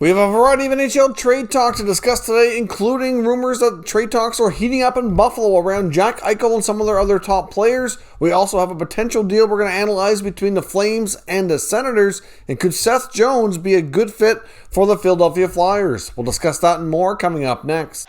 We have a variety of NHL trade talk to discuss today, including rumors that trade talks are heating up in Buffalo around Jack Eichel and some of their other top players. We also have a potential deal we're going to analyze between the Flames and the Senators. And could Seth Jones be a good fit for the Philadelphia Flyers? We'll discuss that and more coming up next.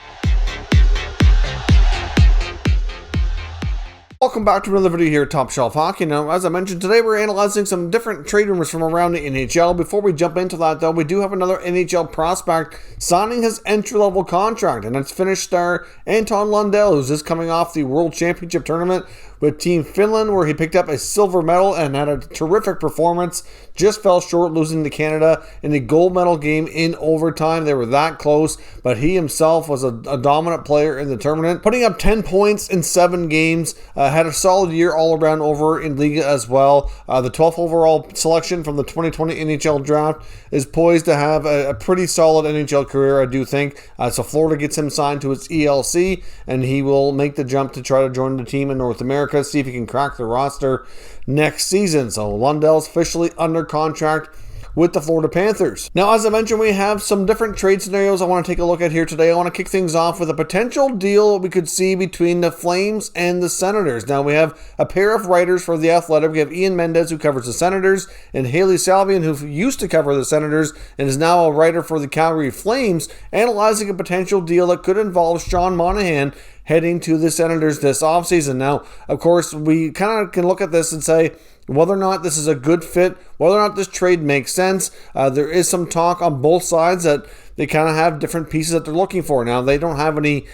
Welcome back to another video here at Top Shelf Hockey. Now, as I mentioned, today we're analyzing some different trade rumors from around the NHL. Before we jump into that, though, we do have another NHL prospect signing his entry-level contract, and that's Finnish star Anton Lundell, who's just coming off the World Championship tournament with Team Finland, where he picked up a silver medal and had a terrific performance. Just fell short, losing to Canada in the gold medal game in overtime. They were that close, but he himself was a dominant player in the tournament, putting up 10 points in 7 games. Had a solid year all around over in Liga as well. The 12th overall selection from the 2020 NHL draft is poised to have a pretty solid NHL career, I do think. So Florida gets him signed to its ELC, and he will make the jump to try to join the team in North America, see if he can crack the roster next season. So Lundell's officially under contract with the Florida Panthers. Now, as I mentioned, we have some different trade scenarios I want to take a look at here today. I want to kick things off with a potential deal we could see between the Flames and the Senators. Now, we have a pair of writers for The Athletic. We have Ian Mendez, who covers the Senators, and Haley Salvian, who used to cover the Senators and is now a writer for the Calgary Flames, analyzing a potential deal that could involve Sean Monahan heading to the Senators this offseason. Now, of course, we kind of can look at this and say whether or not this is a good fit, whether or not this trade makes sense. There is some talk on both sides that they kind of have different pieces that they're looking for. Now, they don't have any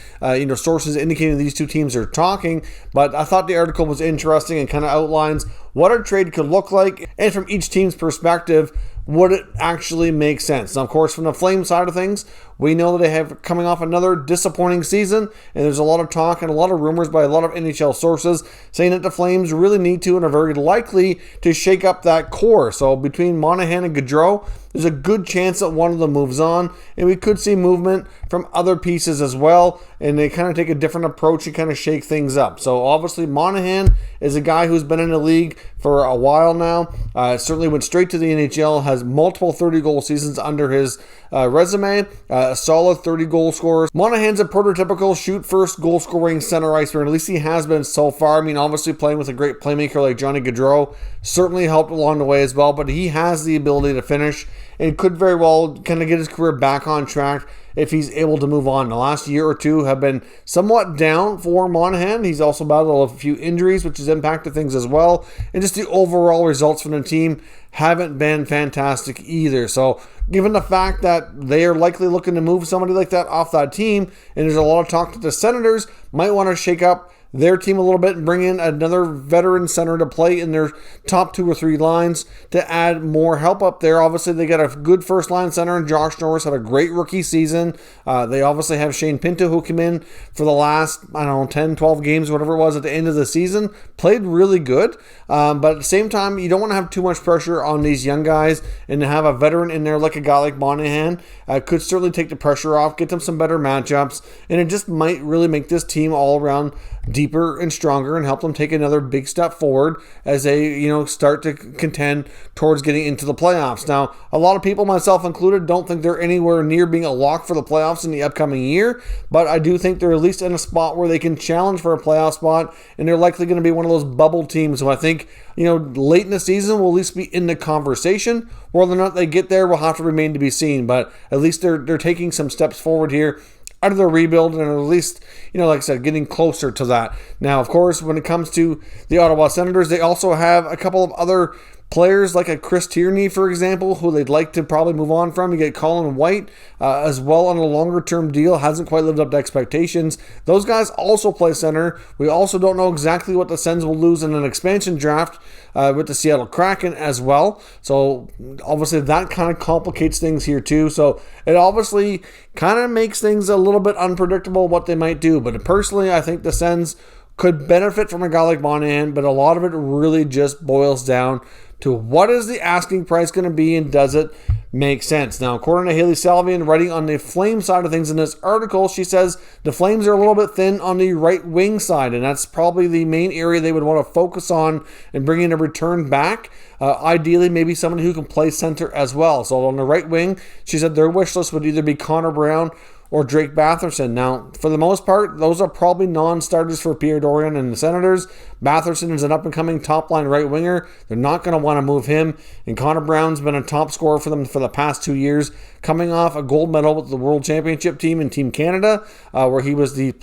sources indicating these two teams are talking, but I thought the article was interesting and kind of outlines what a trade could look like, and from each team's perspective, would it actually make sense? Now, of course, from the Flames side of things, we know that they have coming off another disappointing season, and there's a lot of talk and a lot of rumors by a lot of NHL sources saying that the Flames really need to and are very likely to shake up that core. So between Monahan and Gaudreau, there's a good chance that one of them moves on, and we could see movement from other pieces as well, and they kind of take a different approach and kind of shake things up. So obviously Monahan is a guy who's been in the league for a while now. Certainly went straight to the NHL, has multiple 30-goal seasons under his resume, a solid 30-goal scorer. Monahan's a prototypical shoot-first goal-scoring center iceman, at least he has been so far. I mean, obviously playing with a great playmaker like Johnny Gaudreau certainly helped along the way as well, but he has the ability to finish and could very well kind of get his career back on track if he's able to move on. The last year or two have been somewhat down for Monahan. He's also battled a few injuries, which has impacted things as well. And just the overall results from the team haven't been fantastic either. So given the fact that they are likely looking to move somebody like that off that team, and there's a lot of talk that the Senators might want to shake up their team a little bit and bring in another veteran center to play in their top 2 or 3 lines to add more help up there. Obviously, they got a good first line center, and Josh Norris had a great rookie season. They obviously have Shane Pinto, who came in for the last, 10, 12 games, whatever it was at the end of the season. Played really good, but at the same time, you don't want to have too much pressure on these young guys, and to have a veteran in there like a guy like Monahan could certainly take the pressure off, get them some better matchups, and it just might really make this team all around deeper and stronger and help them take another big step forward as they, start to contend towards getting into the playoffs. Now, a lot of people, myself included, don't think they're anywhere near being a lock for the playoffs in the upcoming year, but I do think they're at least in a spot where they can challenge for a playoff spot, and they're likely going to be one of those bubble teams who I think, late in the season will at least be in the conversation. Whether or not they get there will have to remain to be seen, but at least they're taking some steps forward here out of their rebuild, and at least, like I said, getting closer to that. Now, of course, when it comes to the Ottawa Senators, they also have a couple of other players like a Chris Tierney, for example, who they'd like to probably move on from. You get Colin White as well on a longer-term deal. Hasn't quite lived up to expectations. Those guys also play center. We also don't know exactly what the Sens will lose in an expansion draft with the Seattle Kraken as well. So obviously that kind of complicates things here too. So it obviously kind of makes things a little bit unpredictable what they might do. But personally, I think the Sens could benefit from a guy like Monahan, but a lot of it really just boils down to what is the asking price going to be and does it make sense. Now, according to Haley Salvian, writing on the Flames side of things in this article, she says the Flames are a little bit thin on the right wing side, and that's probably the main area they would want to focus on and bring in a return back. Ideally, maybe someone who can play center as well. So on the right wing, she said their wish list would either be Connor Brown or Drake Batherson. Now, for the most part, those are probably non-starters for Pierre Dorion and the Senators. Batherson is an up-and-coming top-line right winger. They're not going to want to move him. And Connor Brown's been a top scorer for them for the past 2 years, coming off a gold medal with the World Championship team in Team Canada, where he was the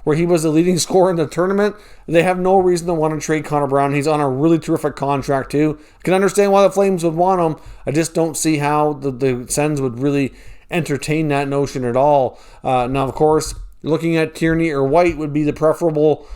leading scorer in the tournament. They have no reason to want to trade Connor Brown. He's on a really terrific contract too. I can understand why the Flames would want him. I just don't see how the Sens would really entertain that notion at all. Now, of course, looking at Tierney or White would be the preferable,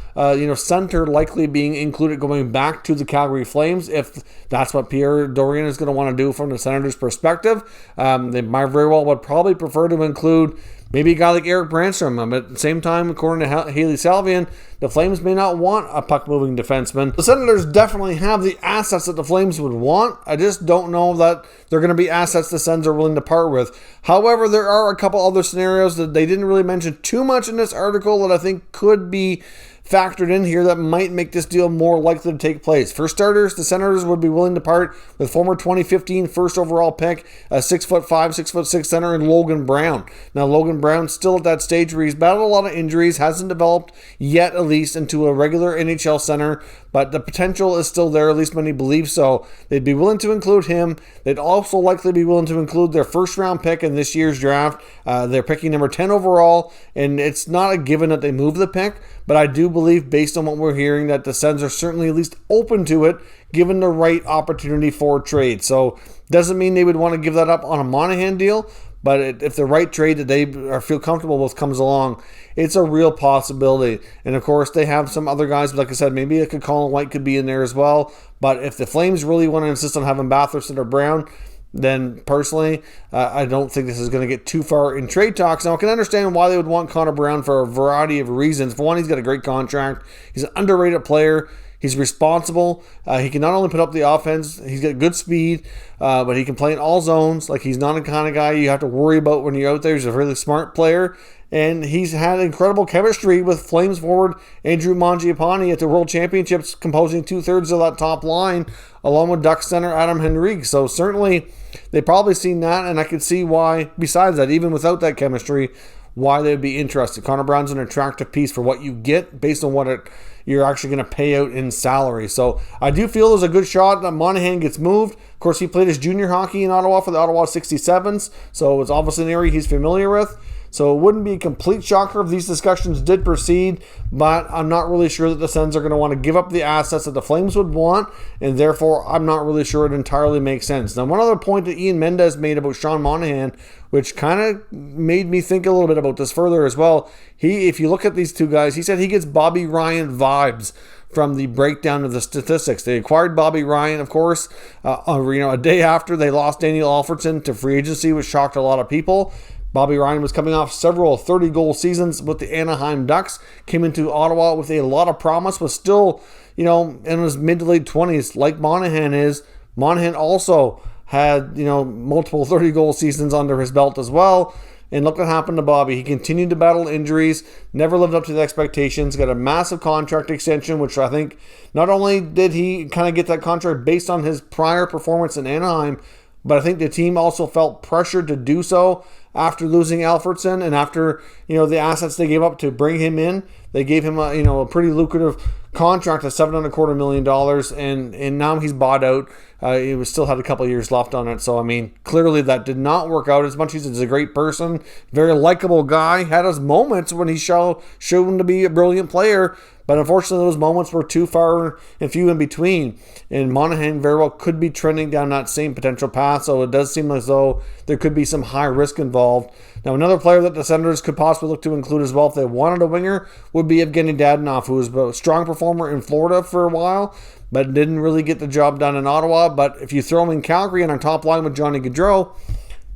center likely being included going back to the Calgary Flames if that's what Pierre Dorion is going to want to do from the Senators' perspective. They might very well would probably prefer to include maybe a guy like Eric Brandstrom. But at the same time, according to Haley Salvian, the Flames may not want a puck-moving defenseman. The Senators definitely have the assets that the Flames would want. I just don't know that they're going to be assets the Sens are willing to part with. However, there are a couple other scenarios that they didn't really mention too much in this article that I think could be factored in here that might make this deal more likely to take place. For starters, the Senators would be willing to part with former 2015 first overall pick, a 6'5", 6'6" center in Logan Brown. Now, Logan Brown's still at that stage where he's battled a lot of injuries, hasn't developed yet, at least, into a regular NHL center, but the potential is still there, at least many believe so. They'd be willing to include him. They'd also likely be willing to include their first-round pick in this year's draft. They're picking number 10 overall, and it's not a given that they move the pick, but I do believe, based on what we're hearing, that the Sens are certainly at least open to it, given the right opportunity for trade. So, doesn't mean they would want to give that up on a Monahan deal, but if the right trade that they feel comfortable with comes along, it's a real possibility. And of course, they have some other guys, like I said, maybe a Colin White could be in there as well. But if the Flames really want to insist on having Batherson or Brown, then personally, I don't think this is going to get too far in trade talks. Now, I can understand why they would want Connor Brown for a variety of reasons. For one, he's got a great contract. He's an underrated player. He's responsible. He can not only put up the offense, he's got good speed, but he can play in all zones. Like, he's not the kind of guy you have to worry about when you're out there. He's a really smart player. And he's had incredible chemistry with Flames forward Andrew Mangiapane at the World Championships, composing 2/3 of that top line, along with Ducks center Adam Henrique. So certainly, they've probably seen that, and I could see why, besides that, even without that chemistry, why they'd be interested. Connor Brown's an attractive piece for what you get based on what you're actually going to pay out in salary. So I do feel there's a good shot that Monahan gets moved. Of course, he played his junior hockey in Ottawa for the Ottawa 67s, so it's obviously an area he's familiar with. So it wouldn't be a complete shocker if these discussions did proceed, but I'm not really sure that the Sens are going to want to give up the assets that the Flames would want, and therefore I'm not really sure it entirely makes sense. Now, one other point that Ian Mendez made about Sean Monahan, which kind of made me think a little bit about this further as well. If you look at these two guys, he said he gets Bobby Ryan vibes from the breakdown of the statistics. They acquired Bobby Ryan, of course, a day after they lost Daniel Alfredsson to free agency, which shocked a lot of people. Bobby Ryan was coming off several 30-goal seasons with the Anaheim Ducks, came into Ottawa with a lot of promise, was still, in his mid to late 20s, like Monahan is. Monahan also had, multiple 30-goal seasons under his belt as well. And look what happened to Bobby. He continued to battle injuries, never lived up to the expectations, got a massive contract extension, which I think not only did he kind of get that contract based on his prior performance in Anaheim, but I think the team also felt pressured to do so after losing Alfredsson and after, the assets they gave up to bring him in. They gave him a pretty lucrative contract of $7.25 million, and now he's bought out. He still had a couple of years left on it. So, clearly that did not work out. As much as he's a great person, very likable guy, had his moments when he showed him to be a brilliant player. But unfortunately, those moments were too far and few in between. And Monahan very well could be trending down that same potential path. So it does seem as though there could be some high risk involved. Now, another player that the Senators could possibly look to include as well if they wanted a winger would be Evgeny Dadonov, who was a strong performer in Florida for a while, but didn't really get the job done in Ottawa. But if you throw him in Calgary and on top line with Johnny Gaudreau,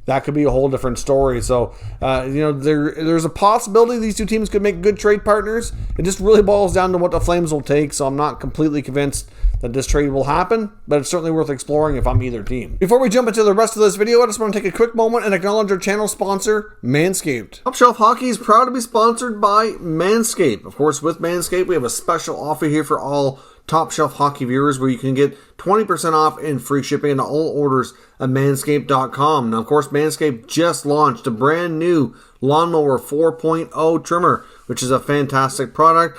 that could be a whole different story. So, there's a possibility these two teams could make good trade partners. It just really boils down to what the Flames will take. So I'm not completely convinced that this trade will happen, but it's certainly worth exploring if I'm either team. Before we jump into the rest of this video, I just want to take a quick moment and acknowledge our channel sponsor, Manscaped. Top Shelf Hockey is proud to be sponsored by Manscaped. Of course, with Manscaped, we have a special offer here for all Top Shelf Hockey viewers where you can get 20% off and free shipping into all orders at manscaped.com. Now, of course, Manscaped just launched a brand new Lawnmower 4.0 trimmer, which is a fantastic product.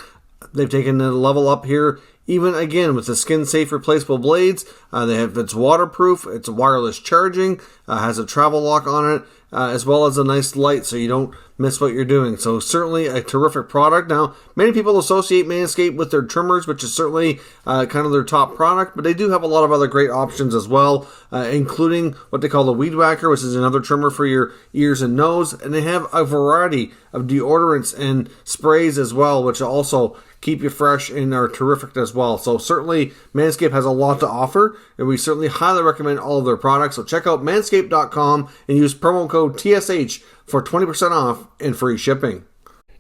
They've taken the level up here, even again with the skin-safe replaceable blades. It's waterproof, it's wireless charging, has a travel lock on it, as well as a nice light so you don't miss what you're doing. So certainly a terrific product. Now, many people associate Manscaped with their trimmers, which is certainly kind of their top product, but they do have a lot of other great options as well, including what they call the Weed Whacker, which is another trimmer for your ears and nose. And they have a variety of deodorants and sprays as well, which also keep you fresh and are terrific as well. So certainly Manscaped has a lot to offer, and we certainly highly recommend all of their products. So check out manscaped.com and use promo code TSH for 20% off and free shipping.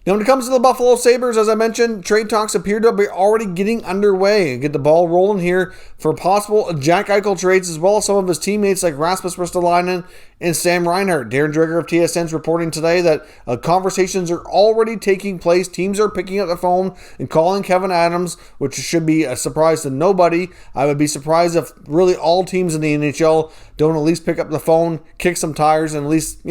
Now, when it comes to the Buffalo Sabres, as I mentioned, trade talks appear to be already getting underway and get the ball rolling here for possible Jack Eichel trades, as well as some of his teammates like Rasmus Ristolainen and Sam Reinhart. Darren Dreger of TSN's reporting today that conversations are already taking place. Teams are picking up the phone and calling Kevin Adams, which should be a surprise to nobody. I would be surprised if really all teams in the NHL don't at least pick up the phone, kick some tires, and at least,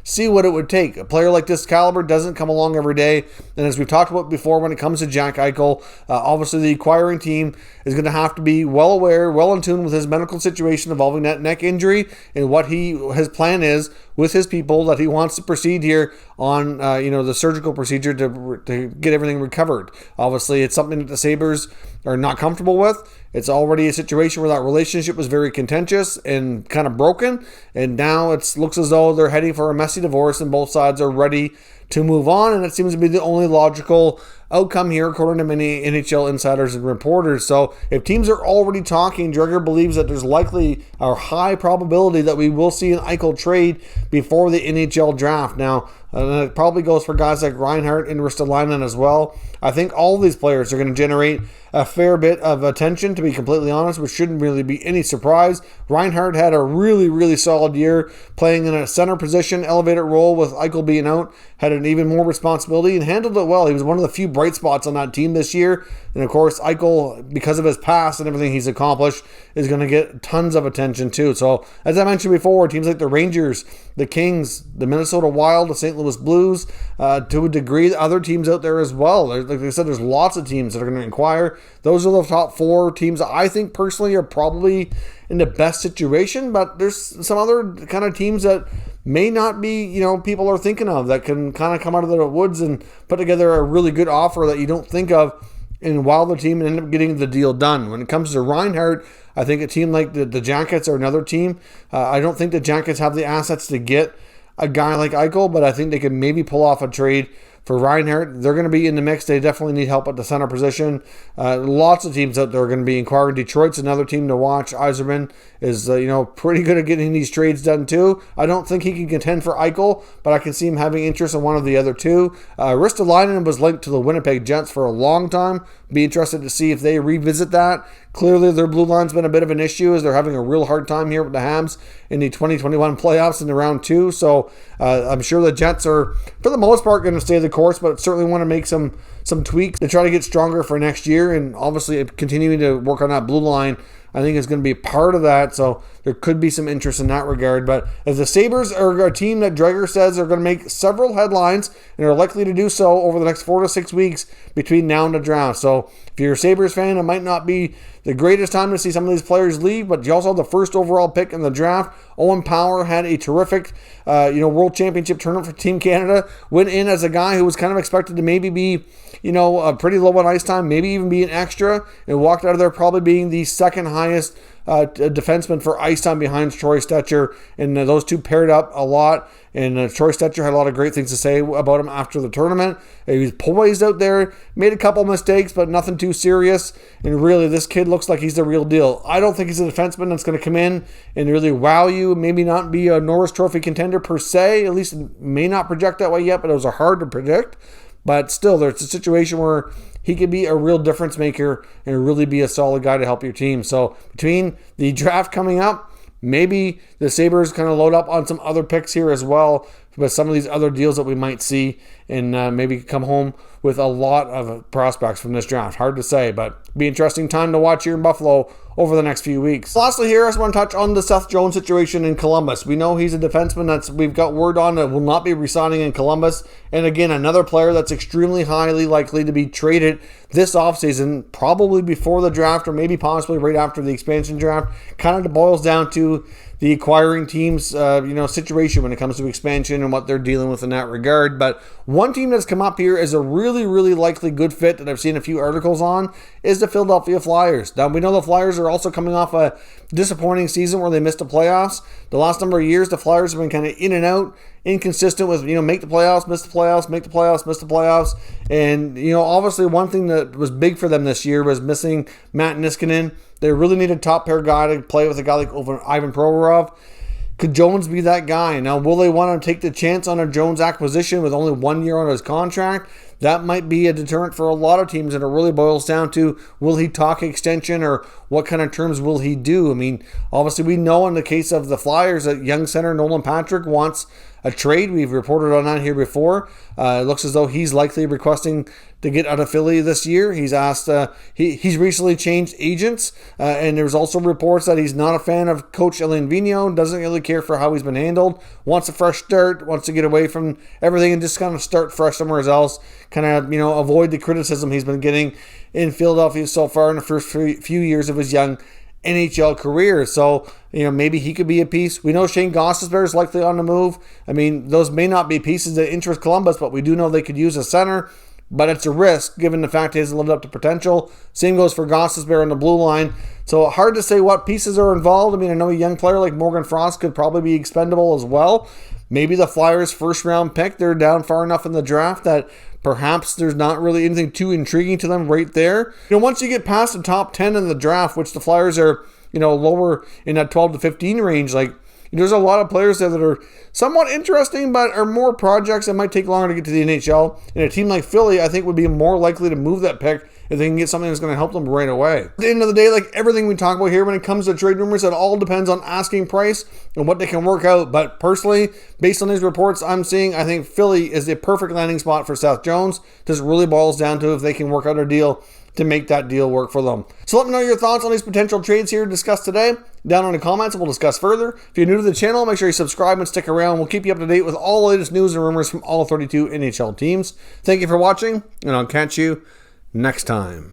see what it would take. A player like this caliber doesn't come along every day. And as we've talked about before, when it comes to Jack Eichel, obviously the acquiring team is going to have to be well aware, well in tune with his medical situation involving that neck injury and what his plan is with his people, that he wants to proceed here on the surgical procedure to get everything recovered. Obviously, it's something that the Sabres are not comfortable with. It's already a situation where that relationship was very contentious and kind of broken, and now it looks as though they're heading for a messy divorce and both sides are ready to move on, and it seems to be the only logical outcome here, according to many NHL insiders and reporters. So if teams are already talking, Dreger believes that there's likely a high probability that we will see an Eichel trade before the NHL draft. Now, it probably goes for guys like Reinhart and Ristolainen as well. I think all of these players are going to generate a fair bit of attention, to be completely honest, which shouldn't really be any surprise. Reinhart had a really, really solid year playing in a center position, elevated role with Eichel being out, had an even more responsibility and handled it well. He was one of the few bright spots on that team this year. And of course, Eichel, because of his past and everything he's accomplished, is going to get tons of attention too. So as I mentioned before, teams like the Rangers, the Kings, the Minnesota Wild, the St. Louis Blues, to a degree, other teams out there as well. Like I said, there's lots of teams that are going to inquire. Those are the top four teams I think personally are probably in the best situation, but there's some other kind of teams that may not be, people are thinking of that can kind of come out of the woods and put together a really good offer that you don't think of and wow the team and end up getting the deal done. When it comes to Reinhart, I think a team like the Jackets are another team. I don't think the Jackets have the assets to get a guy like Eichel, but I think they can maybe pull off a trade for Reinhart. They're going to be in the mix. They definitely need help at the center position. Lots of teams out there are going to be inquiring. Detroit's another team to watch. Yzerman is, pretty good at getting these trades done too. I don't think he can contend for Eichel, but I can see him having interest in one of the other two. Ristolainen was linked to the Winnipeg Jets for a long time. Be interested to see if they revisit that. Clearly, their blue line's been a bit of an issue as they're having a real hard time here with the Habs in the 2021 playoffs in the round 2. So I'm sure the Jets are, for the most part, going to stay the course, but certainly want to make some tweaks to try to get stronger for next year. And obviously, continuing to work on that blue line, I think is going to be part of that. So there could be some interest in that regard. But as the Sabres are a team that Dreger says are going to make several headlines and are likely to do so over the next 4 to 6 weeks between now and the draft. So if you're a Sabres fan, it might not be the greatest time to see some of these players leave, but you also have the first overall pick in the draft. Owen Power had a terrific World Championship tournament for Team Canada. Went in as a guy who was kind of expected to maybe be pretty low on ice time, maybe even be an extra, and walked out of there probably being the second highest defenseman for ice time behind Troy Stecher, and those two paired up a lot. And Troy Stecher had a lot of great things to say about him after the tournament. He was poised out there, made a couple mistakes, but nothing too serious. And really, this kid looks like he's the real deal. I don't think he's a defenseman that's going to come in and really wow you. Maybe not be a Norris Trophy contender per se. At least it may not project that way yet, but it was hard to predict. But still, there's a situation where he could be a real difference maker and really be a solid guy to help your team. So between the draft coming up, maybe the Sabres kind of load up on some other picks here as well, with some of these other deals that we might see, and maybe come home with a lot of prospects from this draft. Hard to say, but be an interesting time to watch here in Buffalo over the next few weeks. Lastly here, I just want to touch on the Seth Jones situation in Columbus. We know he's a defenseman that's we've got word on that will not be resigning in Columbus. And again, another player that's extremely highly likely to be traded this offseason, probably before the draft or maybe possibly right after the expansion draft. Kind of boils down to the acquiring team's situation when it comes to expansion and what they're dealing with in that regard. But one team that's come up here as a really, really likely good fit that I've seen a few articles on is the Philadelphia Flyers. Now, we know the Flyers are also coming off a disappointing season where they missed the playoffs. The last number of years, the Flyers have been kind of in and out, inconsistent with, make the playoffs, miss the playoffs, make the playoffs, miss the playoffs. And, obviously one thing that was big for them this year was missing Matt Niskanen. They really need a top pair guy to play with a guy like Ivan Provorov. Could Jones be that guy? Now, will they want to take the chance on a Jones acquisition with only 1 year on his contract? That might be a deterrent for a lot of teams, and it really boils down to, will he talk extension or what kind of terms will he do? I mean, obviously we know in the case of the Flyers that young center Nolan Patrick wants a trade. We've reported on that here before. It looks as though he's likely requesting to get out of Philly this year. He's asked, he's recently changed agents, and there's also reports that he's not a fan of Coach Alain Vigneault, doesn't really care for how he's been handled, wants a fresh start, wants to get away from everything and just kind of start fresh somewhere else, kind of, avoid the criticism he's been getting in Philadelphia so far in the first few years of his young NHL career. So, maybe he could be a piece. We know Shane Gostisbehere is likely on the move. I mean, those may not be pieces that interest Columbus, but we do know they could use a center. But it's a risk given the fact he hasn't lived up to potential. Same goes for Gostisbehere on the blue line. So hard to say what pieces are involved. I mean, I know a young player like Morgan Frost could probably be expendable as well. Maybe the Flyers' first round pick, they're down far enough in the draft that perhaps there's not really anything too intriguing to them right there. Once you get past the top 10 in the draft, which the Flyers are, lower in that 12 to 15 range, there's a lot of players there that are somewhat interesting, but are more projects that might take longer to get to the NHL. And a team like Philly, I think, would be more likely to move that pick if they can get something that's going to help them right away. At the end of the day, like everything we talk about here when it comes to trade rumors, it all depends on asking price and what they can work out. But personally, based on these reports I'm seeing, I think Philly is the perfect landing spot for Seth Jones. Just really boils down to if they can work out a deal to make that deal work for them. So let me know your thoughts on these potential trades here discussed today down in the comments, and we'll discuss further. If you're new to the channel, make sure you subscribe and stick around. We'll keep you up to date with all the latest news and rumors from all 32 NHL teams. Thank you for watching, and I'll catch you next time.